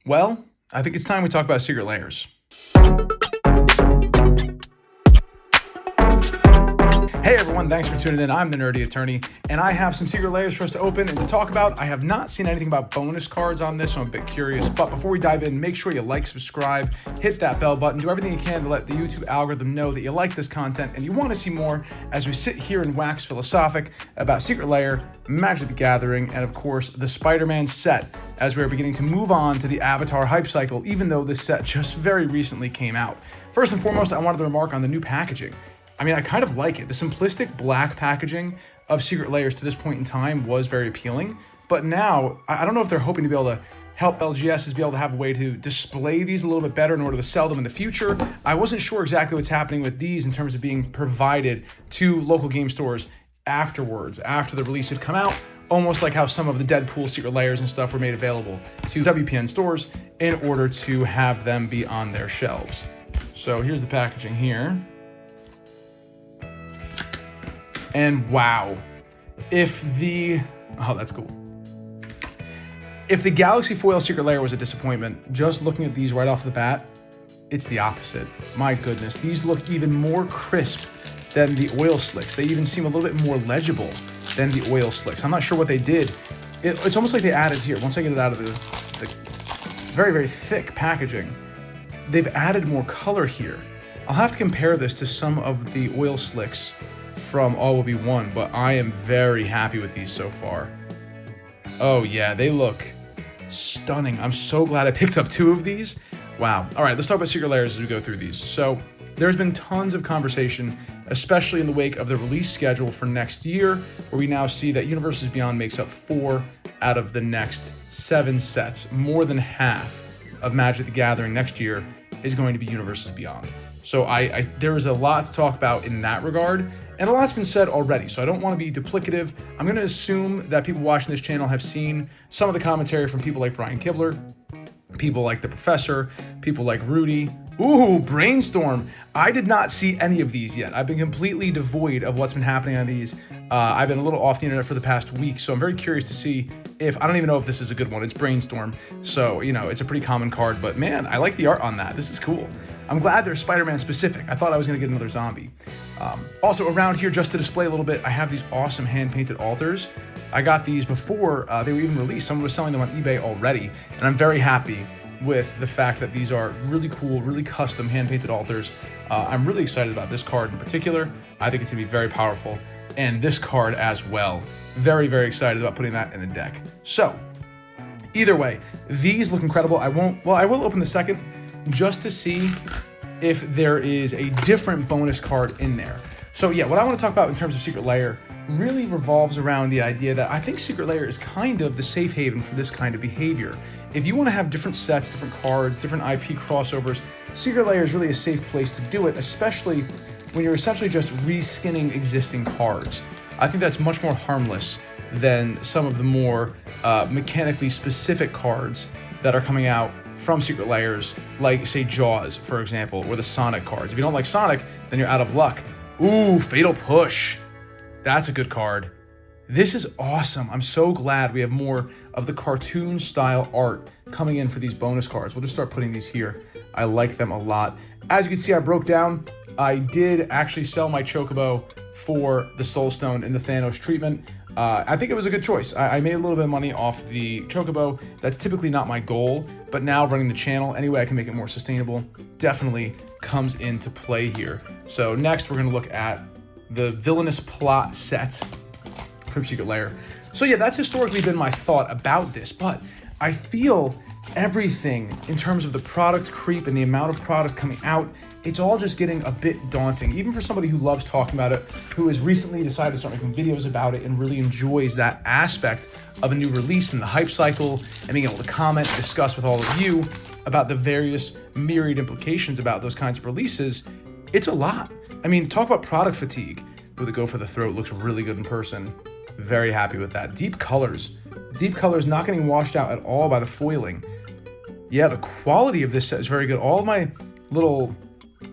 Well, I think it's time we talk about Secret Lairs. Hey everyone, thanks for tuning in. I'm the Nerdy Attorney, and I have some Secret Lairs for us to open and to talk about. I have not seen anything about bonus cards on this, so I'm a bit curious. But before we dive in, make sure you like, subscribe, hit that bell button, do everything you can to let the YouTube algorithm know that you like this content and you want to see more as we sit here and wax philosophic about Secret Lair, Magic the Gathering, and of course, the Spider-Man set, as we're beginning to move on to the Avatar hype cycle, even though this set just very recently came out. First and foremost, I wanted to remark on the new packaging. I mean, I kind of like it. The simplistic black packaging of Secret Lairs to this point in time was very appealing, but now, I don't know if they're hoping to be able to help LGSs be able to have a way to display these a little bit better in order to sell them in the future. I wasn't sure exactly what's happening with these in terms of being provided to local game stores afterwards, after the release had come out, almost like how some of the Deadpool Secret Lairs and stuff were made available to WPN stores in order to have them be on their shelves. So here's the packaging here. And wow, that's cool. If the Galaxy Foil Secret Lair was a disappointment, just looking at these right off the bat, it's the opposite. My goodness, these look even more crisp than the oil slicks. They even seem a little bit more legible than the oil slicks. I'm not sure what they did. It's almost like they added here, once I get it out of the very, very thick packaging, they've added more color here. I'll have to compare this to some of the oil slicks from All Will Be One, but I am very happy with these so far. Oh yeah, they look stunning. I'm so glad I picked up two of these. Wow. All right, let's talk about Secret Lairs as we go through these. So there's been tons of conversation, especially in the wake of the release schedule for next year, where we now see that Universes Beyond makes up 4 out of the next 7 sets. More than half of Magic the Gathering next year is going to be Universes Beyond. So there is a lot to talk about in that regard, and a lot's been said already, so I don't want to be duplicative. I'm going to assume that people watching this channel have seen some of the commentary from people like Brian Kibler, people like the Professor, people like Rudy. Ooh, Brainstorm. I did not see any of these yet. I've been completely devoid of what's been happening on these. I've been a little off the internet for the past week, so I'm very curious to see if, I don't even know if this is a good one. It's Brainstorm, so, it's a pretty common card, but man, I like the art on that. This is cool. I'm glad they're Spider-Man specific. I thought I was going to get another zombie. Also around here, just to display a little bit, I have these awesome hand-painted altars. I got these before they were even released. Someone was selling them on eBay already, and I'm very happy with the fact that these are really cool, really custom hand-painted altars. I'm really excited about this card in particular. I think it's going to be very powerful, and this card as well. Very, very excited about putting that in a deck. So, either way, these look incredible. I will open the second just to see if there is a different bonus card in there. So yeah, what I want to talk about in terms of Secret Lair really revolves around the idea that I think Secret Lair is kind of the safe haven for this kind of behavior. If you want to have different sets, different cards, different IP crossovers, Secret Lair is really a safe place to do it, especially when you're essentially just reskinning existing cards. I think that's much more harmless than some of the more mechanically specific cards that are coming out from Secret Lairs, like, say, Jaws, for example, or the Sonic cards. If you don't like Sonic, then you're out of luck. Ooh, Fatal Push. That's a good card. This is awesome. I'm so glad we have more of the cartoon-style art coming in for these bonus cards. We'll just start putting these here. I like them a lot. As you can see, I broke down. I did actually sell my Chocobo for the Soul Stone in the Thanos treatment. I think it was a good choice. I made a little bit of money off the Chocobo. That's typically not my goal, but now running the channel, any way I can make it more sustainable, definitely comes into play here. So next, we're going to look at the Villainous Plot set from Secret Lair. So yeah, that's historically been my thought about this, but I feel everything in terms of the product creep and the amount of product coming out, it's all just getting a bit daunting, even for somebody who loves talking about it, who has recently decided to start making videos about it and really enjoys that aspect of a new release and the hype cycle and being able to comment and discuss with all of you about the various myriad implications about those kinds of releases. It's a lot. I mean, talk about product fatigue. Ooh, the Go for the Throat looks really good in person. Very happy with that. Deep colors. Deep colors not getting washed out at all by the foiling. Yeah, the quality of this set is very good. All of my little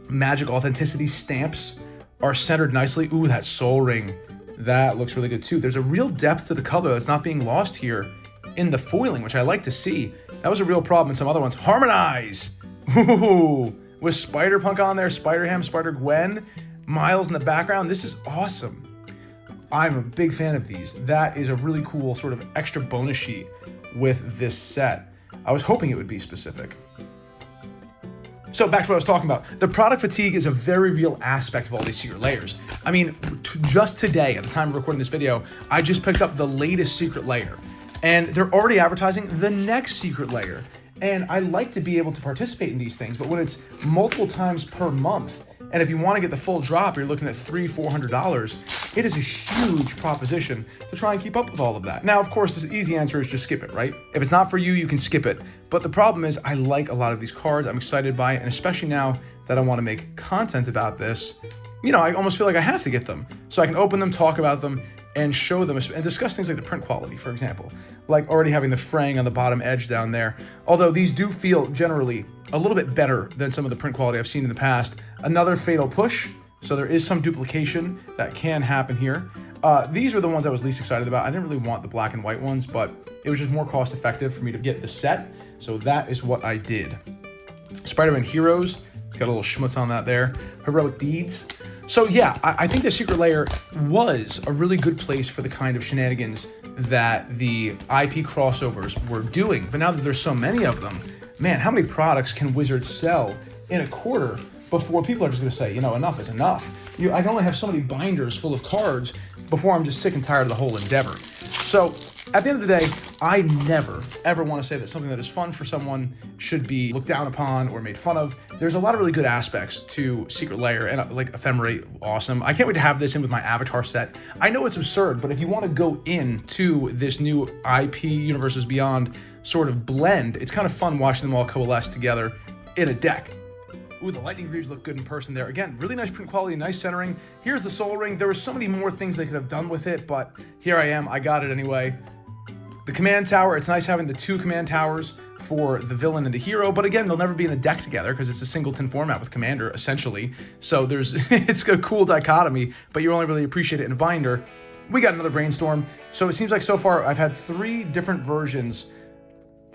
Magic Authenticity stamps are centered nicely. Ooh, that Soul Ring. That looks really good too. There's a real depth to the color that's not being lost here in the foiling, which I like to see. That was a real problem in some other ones. Harmonize! Ooh, with Spider-Punk on there, Spider-Ham, Spider-Gwen, Miles in the background. This is awesome. I'm a big fan of these. That is a really cool sort of extra bonus sheet with this set. I was hoping it would be specific. So back to what I was talking about. The product fatigue is a very real aspect of all these Secret Lairs. I mean, just today, at the time of recording this video, I just picked up the latest Secret Lair, and they're already advertising the next Secret Lair. And I like to be able to participate in these things, but when it's multiple times per month, and if you want to get the full drop, you're looking at $300-$400. It is a huge proposition to try and keep up with all of that. Now, of course, the easy answer is just skip it, right? If it's not for you, you can skip it. But the problem is I like a lot of these cards. I'm excited by it. And especially now that I want to make content about this, you know, I almost feel like I have to get them so I can open them, talk about them, and show them and discuss things like the print quality, for example, like already having the fraying on the bottom edge down there. Although these do feel generally a little bit better than some of the print quality I've seen in the past. Another fatal push, so there is some duplication that can happen here. These were the ones I was least excited about. I didn't really want the black and white ones, but it was just more cost effective for me to get the set, so that is what I did. Spider-Man Heroes, got a little schmutz on that there. Heroic Deeds. So yeah, I think the Secret Lair was a really good place for the kind of shenanigans that the IP crossovers were doing. But now that there's so many of them, man, how many products can Wizards sell in a quarter before people are just going to say, you know, enough is enough? I can only have so many binders full of cards before I'm just sick and tired of the whole endeavor. So at the end of the day, I never, ever want to say that something that is fun for someone should be looked down upon or made fun of. There's a lot of really good aspects to Secret Lair, and like Ephemerate, awesome. I can't wait to have this in with my Avatar set. I know it's absurd, but if you want to go into this new IP Universes Beyond sort of blend, it's kind of fun watching them all coalesce together in a deck. Ooh, the Lightning Greaves look good in person there. Again, really nice print quality, nice centering. Here's the Soul Ring. There were so many more things they could have done with it, but here I am. I got it anyway. The Command Tower, it's nice having the two Command Towers for the villain and the hero, but again, they'll never be in a deck together because it's a singleton format with Commander, essentially. So there's it's a cool dichotomy, but you only really appreciate it in a binder. We got another Brainstorm. So it seems like so far I've had 3 different versions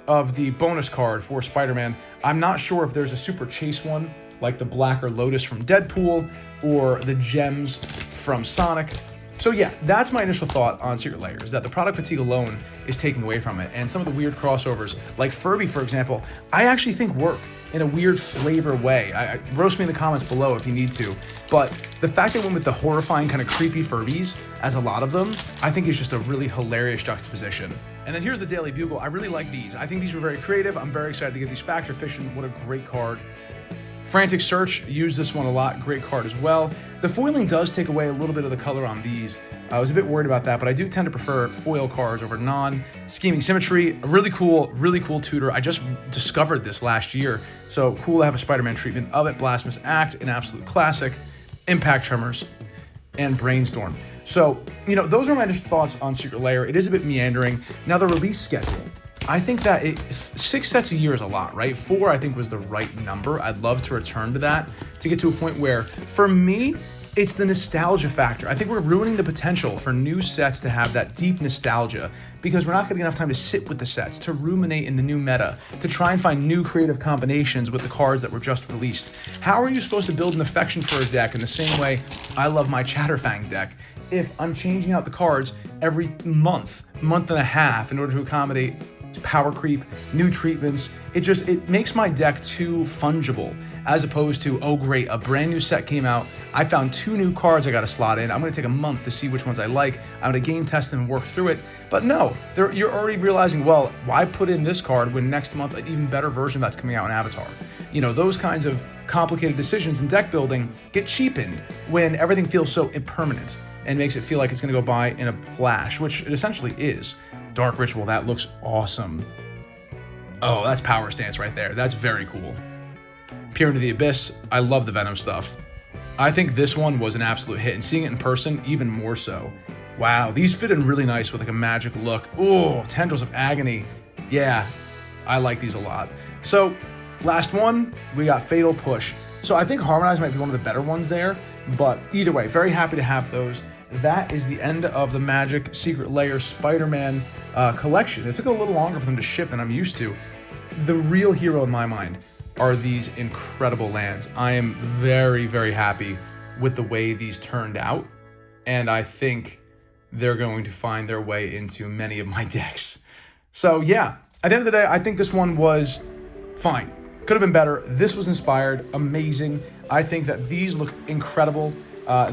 of the bonus card for Spider-Man. I'm not sure if there's a Super Chase one, like the Blacker Lotus from Deadpool, or the Gems from Sonic. So yeah, that's my initial thought on Secret Lair, is that the product fatigue alone is taking away from it. And some of the weird crossovers, like Furby, for example, I actually think work in a weird flavor way. Roast me in the comments below if you need to. But the fact that we went with the horrifying kind of creepy Furbies, as a lot of them, I think is just a really hilarious juxtaposition. And then here's the Daily Bugle. I really like these. I think these were very creative. I'm very excited to get these. Factor Fishing, what a great card. Frantic Search, use this one a lot, great card as well. The foiling does take away a little bit of the color on these. I was a bit worried about that, but I do tend to prefer foil cards over non. Scheming Symmetry, a really cool tutor. I just discovered this last year, so cool to have a Spider-Man treatment of it. Blasphemous Act, an absolute classic. Impact Tremors, and Brainstorm. So, you know, those are my initial thoughts on Secret Lair. It is a bit meandering. Now, the release schedule. I think that 6 sets a year is a lot, right? 4, I think, was the right number. I'd love to return to that to get to a point where, for me, it's the nostalgia factor. I think we're ruining the potential for new sets to have that deep nostalgia because we're not getting enough time to sit with the sets, to ruminate in the new meta, to try and find new creative combinations with the cards that were just released. How are you supposed to build an affection for a deck in the same way I love my Chatterfang deck if I'm changing out the cards every month and a half in order to accommodate power creep, new treatments? It makes my deck too fungible, as opposed to, oh great, a brand new set came out, I found 2 new cards I got to slot in, I'm going to take a month to see which ones I like, I'm going to game test them and work through it. But no, you're already realizing, well, why put in this card when next month an even better version of that's coming out in Avatar? You know, those kinds of complicated decisions in deck building get cheapened when everything feels so impermanent and makes it feel like it's going to go by in a flash, which it essentially is. Dark Ritual, that looks awesome. Oh, that's Power Stance right there. That's very cool. Peer into the Abyss, I love the Venom stuff. I think this one was an absolute hit, and seeing it in person, even more so. Wow, these fit in really nice with like a magic look. Oh, Tendrils of Agony. Yeah, I like these a lot. So, last one, we got Fatal Push. So I think Harmonize might be one of the better ones there, but either way, very happy to have those. that is the end of the Magic Secret Lair Spider-Man collection. It took a little longer for them to ship than I'm used to. The real hero in my mind are these incredible lands. I am very, very happy with the way these turned out, and I think they're going to find their way into many of my decks. So yeah, at the end of the day, I think this one was fine. Could have been better. This was inspired, amazing. I think that these look incredible.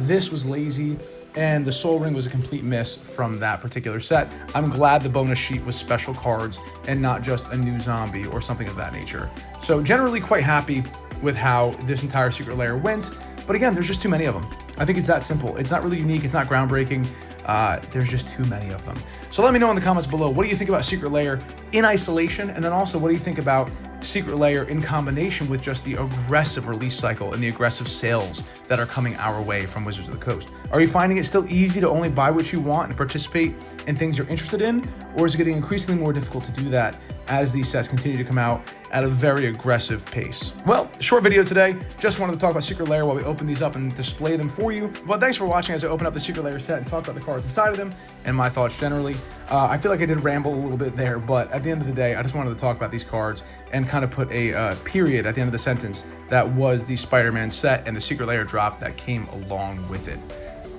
This was lazy, and the Soul Ring was a complete miss from that particular set. I'm glad the bonus sheet was special cards and not just a new zombie or something of that nature. So generally quite happy with how this entire Secret Lair went. But again, there's just too many of them. I think it's that simple. It's not really unique. It's not groundbreaking. There's just too many of them. So let me know in the comments below, what do you think about Secret Lair in isolation? And then also, what do you think about Secret Lair in combination with just the aggressive release cycle and the aggressive sales that are coming our way from Wizards of the Coast? Are you finding it still easy to only buy what you want and participate in things you're interested in? Or is it getting increasingly more difficult to do that as these sets continue to come out at a very aggressive pace? Well, short video today. Just wanted to talk about Secret Lair while we open these up and display them for you. But thanks for watching as I open up the Secret Lair set and talk about the cards inside of them and my thoughts generally. I feel like I did ramble a little bit there, but at the end of the day, I just wanted to talk about these cards and kind of put a period at the end of the sentence that was the Spider-Man set and the Secret Lair drop that came along with it.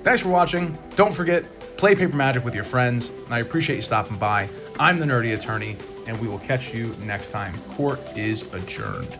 Thanks for watching. Don't forget, play Paper Magic with your friends. I appreciate you stopping by. I'm the Nerdy Attorney, and we will catch you next time. Court is adjourned.